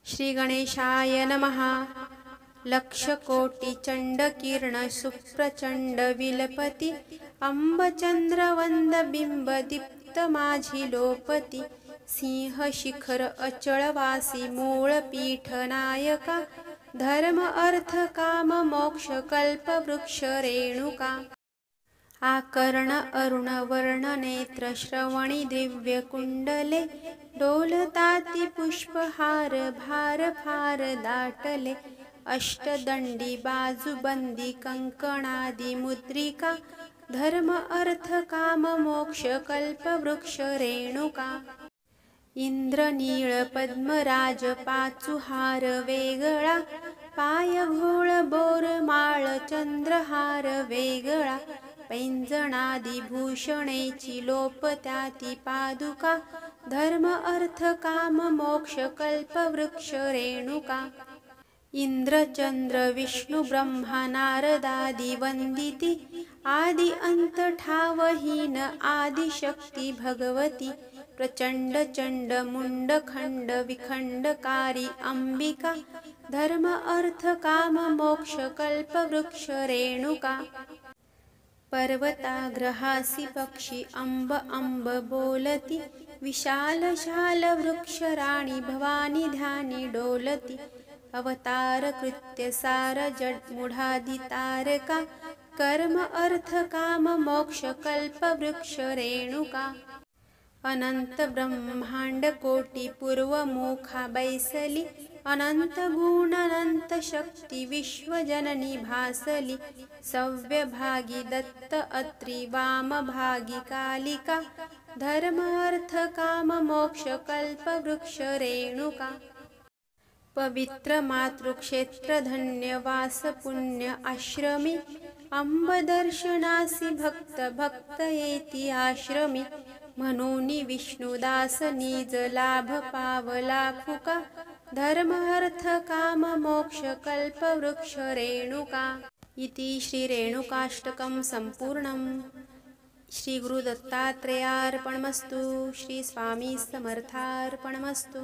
श्री गणेशाय नमः। लक्षकोटि चंड किरण सुप्रचंड विलपति अंबचंद्र वंद बिंब दीप्त माझी लोपति सिंह शिखर अचळवासी मूळ पीठ नायका धर्म अर्थ काम मोक्ष कल्प वृक्ष रेणुका आकर्ण अरुण वर्ण नेत्र श्रवणी दिव्य कुंडले डोलताती पुष्पहार भार फार दाटले अष्टदंडी बाजूबंदी कंकणादी मुद्रिका धर्म अर्थ काम मोक्ष कल्प वृक्ष रेणुका इंद्र नीळ पद्मराज पाचुहार वेगळा पाय घोळ बोर माळ चंद्रहार वेगळा पैंजणादी भूषणेची लोपत्याती पादुका धर्म अर्थ काम मोक्ष कल्प वृक्ष रेणुका इंद्र चंद्र विष्णु ब्रह्मा नारदादी वंदिती आदि अंत ठावहीन आदिशक्ती भगवती प्रचंड चंड मुंड खंड विखंडकारी अंबिका धर्म अर्थ काम मोक्ष कल्प वृक्ष रेणुका पर्वताग्रहासी पक्षी अंब अंब बोलती विशाल शाल वृक्ष राणी भवानी ध्यानी डोलती अवतार कृत्य सार जड मुढादी तारका कर्म अर्थ काम मोक्ष कल्प वृक्ष रेणुका अनंत ब्रह्मांड कोटी पूर्वमुखा बैसली अनंत गुण अनंत शक्ती विश्वजननी भासली सव्यभागी दत्त अत्री वामभागी कालिका धर्म अर्थ काम मोक्ष कल्प वृक्ष रेणुका पवित्र मातृक्षेत्र धन्य वास पुण्य आश्रमी अंब दर्शनासी भक्त भक्त येती आश्रमी म्हणून विष्णुदास निज लाभ पावला फुका धर्म अर्थ काम मोक्ष कल्प वृक्ष रेणुका इति श्री रेणुकाष्टकं संपूर्णम्। श्री गुरु दत्तात्रेयार्पणमस्तु। श्री स्वामी समर्थार्पणमस्तु।